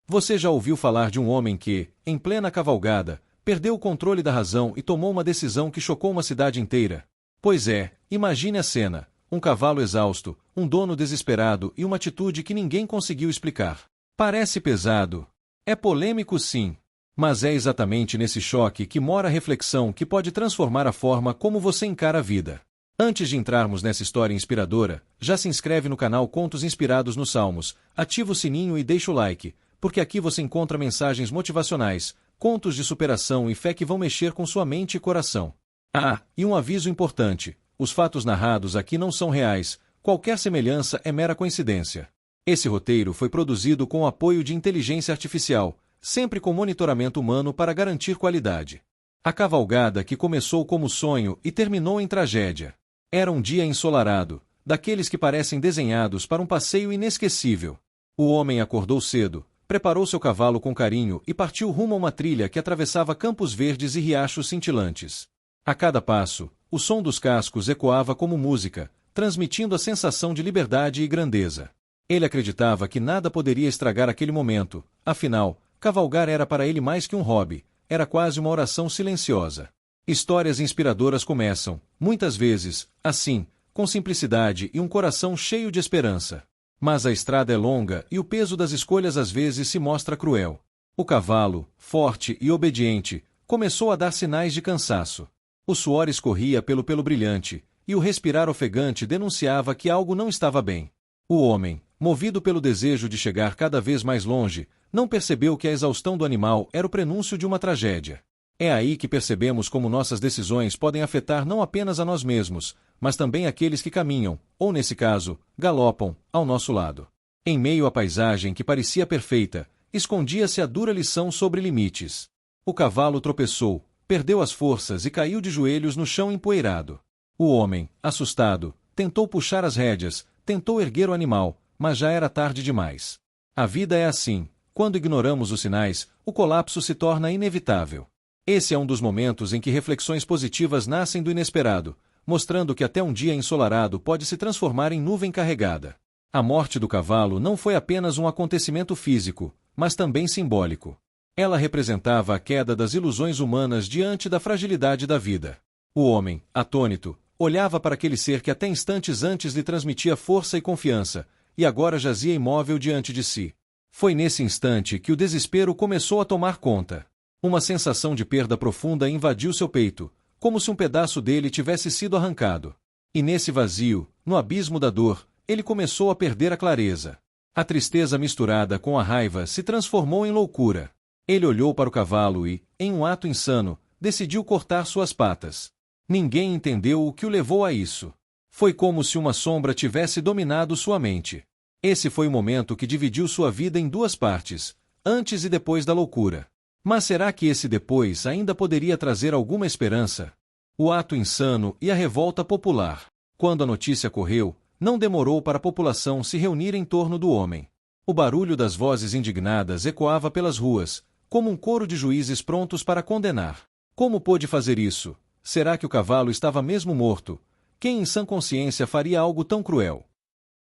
Você já ouviu falar de um homem que, em plena cavalgada, perdeu o controle da razão e tomou uma decisão que chocou uma cidade inteira? Pois é, imagine a cena: um cavalo exausto, um dono desesperado e uma atitude que ninguém conseguiu explicar. Parece pesado. É polêmico, sim. Mas é exatamente nesse choque que mora a reflexão que pode transformar a forma como você encara a vida. Antes de entrarmos nessa história inspiradora, já se inscreve no canal Contos Inspirados nos Salmos, ativa o sininho e deixa o like, porque aqui você encontra mensagens motivacionais, contos de superação e fé que vão mexer com sua mente e coração. Ah, e um aviso importante: os fatos narrados aqui não são reais, qualquer semelhança é mera coincidência. Esse roteiro foi produzido com o apoio de inteligência artificial, sempre com monitoramento humano para garantir qualidade. A cavalgada que começou como sonho e terminou em tragédia. Era um dia ensolarado, daqueles que parecem desenhados para um passeio inesquecível. O homem acordou cedo, preparou seu cavalo com carinho e partiu rumo a uma trilha que atravessava campos verdes e riachos cintilantes. A cada passo, o som dos cascos ecoava como música, transmitindo a sensação de liberdade e grandeza. Ele acreditava que nada poderia estragar aquele momento, afinal, cavalgar era para ele mais que um hobby, era quase uma oração silenciosa. Histórias inspiradoras começam, muitas vezes, assim, com simplicidade e um coração cheio de esperança. Mas a estrada é longa e o peso das escolhas às vezes se mostra cruel. O cavalo, forte e obediente, começou a dar sinais de cansaço. O suor escorria pelo pelo brilhante, e o respirar ofegante denunciava que algo não estava bem. O homem, movido pelo desejo de chegar cada vez mais longe, não percebeu que a exaustão do animal era o prenúncio de uma tragédia. É aí que percebemos como nossas decisões podem afetar não apenas a nós mesmos, mas também aqueles que caminham, ou nesse caso, galopam, ao nosso lado. Em meio à paisagem que parecia perfeita, escondia-se a dura lição sobre limites. O cavalo tropeçou, perdeu as forças e caiu de joelhos no chão empoeirado. O homem, assustado, tentou puxar as rédeas, tentou erguer o animal, mas já era tarde demais. A vida é assim: quando ignoramos os sinais, o colapso se torna inevitável. Esse é um dos momentos em que reflexões positivas nascem do inesperado, mostrando que até um dia ensolarado pode se transformar em nuvem carregada. A morte do cavalo não foi apenas um acontecimento físico, mas também simbólico. Ela representava a queda das ilusões humanas diante da fragilidade da vida. O homem, atônito, olhava para aquele ser que até instantes antes lhe transmitia força e confiança, e agora jazia imóvel diante de si. Foi nesse instante que o desespero começou a tomar conta. Uma sensação de perda profunda invadiu seu peito, como se um pedaço dele tivesse sido arrancado. E nesse vazio, no abismo da dor, ele começou a perder a clareza. A tristeza misturada com a raiva se transformou em loucura. Ele olhou para o cavalo e, em um ato insano, decidiu cortar suas patas. Ninguém entendeu o que o levou a isso. Foi como se uma sombra tivesse dominado sua mente. Esse foi o momento que dividiu sua vida em duas partes, antes e depois da loucura. Mas será que esse depois ainda poderia trazer alguma esperança? O ato insano e a revolta popular. Quando a notícia correu, não demorou para a população se reunir em torno do homem. O barulho das vozes indignadas ecoava pelas ruas, como um coro de juízes prontos para condenar. Como pôde fazer isso? Será que o cavalo estava mesmo morto? Quem em sã consciência faria algo tão cruel?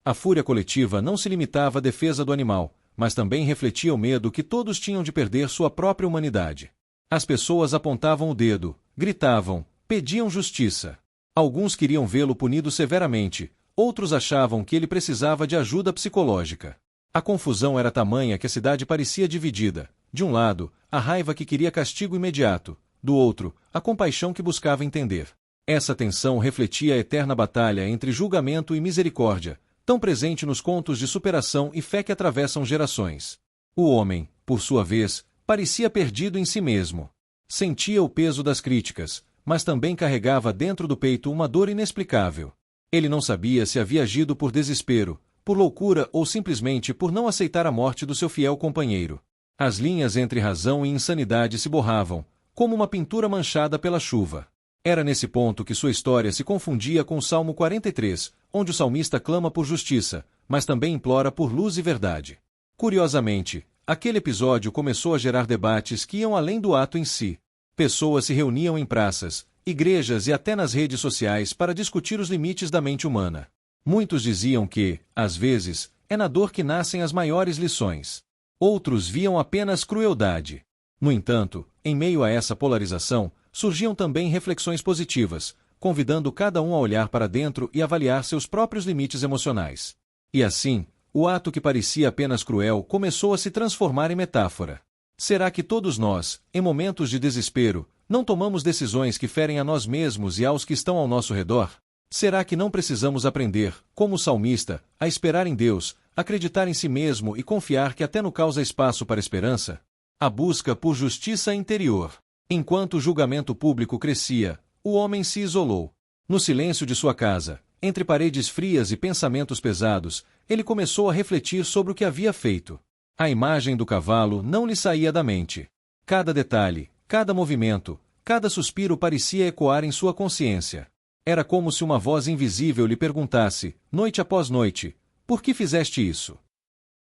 A fúria coletiva não se limitava à defesa do animal, mas também refletia o medo que todos tinham de perder sua própria humanidade. As pessoas apontavam o dedo, gritavam, pediam justiça. Alguns queriam vê-lo punido severamente, outros achavam que ele precisava de ajuda psicológica. A confusão era tamanha que a cidade parecia dividida. De um lado, a raiva que queria castigo imediato, do outro, a compaixão que buscava entender. Essa tensão refletia a eterna batalha entre julgamento e misericórdia, tão presente nos contos de superação e fé que atravessam gerações. O homem, por sua vez, parecia perdido em si mesmo. Sentia o peso das críticas, mas também carregava dentro do peito uma dor inexplicável. Ele não sabia se havia agido por desespero, por loucura ou simplesmente por não aceitar a morte do seu fiel companheiro. As linhas entre razão e insanidade se borravam, como uma pintura manchada pela chuva. Era nesse ponto que sua história se confundia com o Salmo 43, onde o salmista clama por justiça, mas também implora por luz e verdade. Curiosamente, aquele episódio começou a gerar debates que iam além do ato em si. Pessoas se reuniam em praças, igrejas e até nas redes sociais para discutir os limites da mente humana. Muitos diziam que, às vezes, é na dor que nascem as maiores lições. Outros viam apenas crueldade. No entanto, em meio a essa polarização, surgiam também reflexões positivas, convidando cada um a olhar para dentro e avaliar seus próprios limites emocionais. E assim, o ato que parecia apenas cruel começou a se transformar em metáfora. Será que todos nós, em momentos de desespero, não tomamos decisões que ferem a nós mesmos e aos que estão ao nosso redor? Será que não precisamos aprender, como o salmista, a esperar em Deus, acreditar em si mesmo e confiar que até no caos há espaço para esperança? A busca por justiça interior. Enquanto o julgamento público crescia, o homem se isolou. No silêncio de sua casa, entre paredes frias e pensamentos pesados, ele começou a refletir sobre o que havia feito. A imagem do cavalo não lhe saía da mente. Cada detalhe, cada movimento, cada suspiro parecia ecoar em sua consciência. Era como se uma voz invisível lhe perguntasse, noite após noite, por que fizeste isso?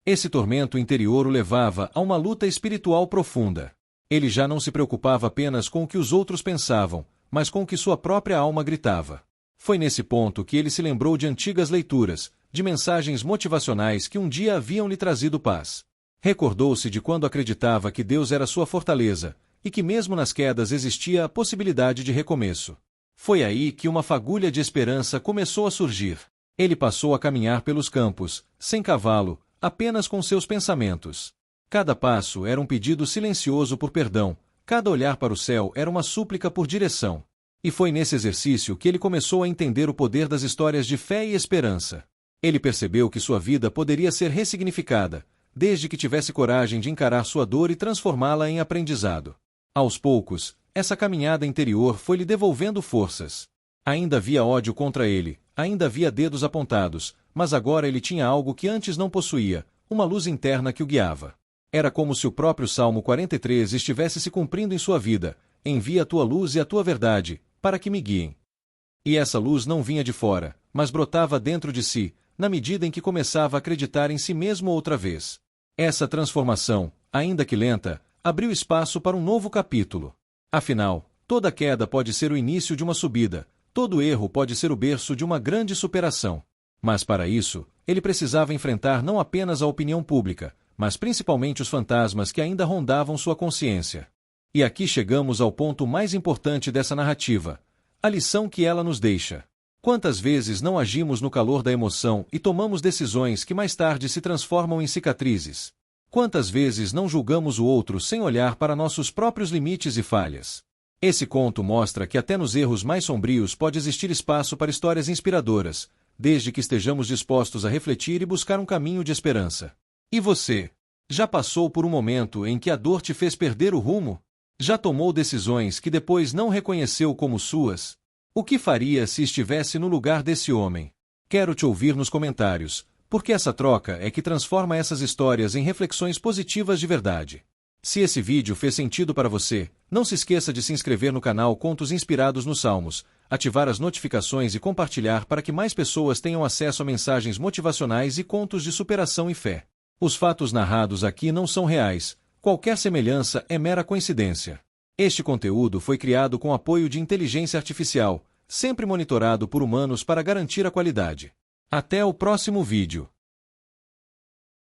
Esse tormento interior o levava a uma luta espiritual profunda. Ele já não se preocupava apenas com o que os outros pensavam, mas com o que sua própria alma gritava. Foi nesse ponto que ele se lembrou de antigas leituras, de mensagens motivacionais que um dia haviam lhe trazido paz. Recordou-se de quando acreditava que Deus era sua fortaleza, e que mesmo nas quedas existia a possibilidade de recomeço. Foi aí que uma fagulha de esperança começou a surgir. Ele passou a caminhar pelos campos, sem cavalo, apenas com seus pensamentos. Cada passo era um pedido silencioso por perdão, cada olhar para o céu era uma súplica por direção. E foi nesse exercício que ele começou a entender o poder das histórias de fé e esperança. Ele percebeu que sua vida poderia ser ressignificada, desde que tivesse coragem de encarar sua dor e transformá-la em aprendizado. Aos poucos, essa caminhada interior foi lhe devolvendo forças. Ainda havia ódio contra ele, ainda havia dedos apontados, mas agora ele tinha algo que antes não possuía, uma luz interna que o guiava. Era como se o próprio Salmo 43 estivesse se cumprindo em sua vida: envia a tua luz e a tua verdade, para que me guiem. E essa luz não vinha de fora, mas brotava dentro de si, na medida em que começava a acreditar em si mesmo outra vez. Essa transformação, ainda que lenta, abriu espaço para um novo capítulo. Afinal, toda queda pode ser o início de uma subida, todo erro pode ser o berço de uma grande superação. Mas para isso, ele precisava enfrentar não apenas a opinião pública, mas principalmente os fantasmas que ainda rondavam sua consciência. E aqui chegamos ao ponto mais importante dessa narrativa: a lição que ela nos deixa. Quantas vezes não agimos no calor da emoção e tomamos decisões que mais tarde se transformam em cicatrizes? Quantas vezes não julgamos o outro sem olhar para nossos próprios limites e falhas? Esse conto mostra que até nos erros mais sombrios pode existir espaço para histórias inspiradoras, desde que estejamos dispostos a refletir e buscar um caminho de esperança. E você? Já passou por um momento em que a dor te fez perder o rumo? Já tomou decisões que depois não reconheceu como suas? O que faria se estivesse no lugar desse homem? Quero te ouvir nos comentários, porque essa troca é que transforma essas histórias em reflexões positivas de verdade. Se esse vídeo fez sentido para você, não se esqueça de se inscrever no canal Contos Inspirados nos Salmos, ativar as notificações e compartilhar para que mais pessoas tenham acesso a mensagens motivacionais e contos de superação e fé. Os fatos narrados aqui não são reais, qualquer semelhança é mera coincidência. Este conteúdo foi criado com apoio de inteligência artificial, sempre monitorado por humanos para garantir a qualidade. Até o próximo vídeo.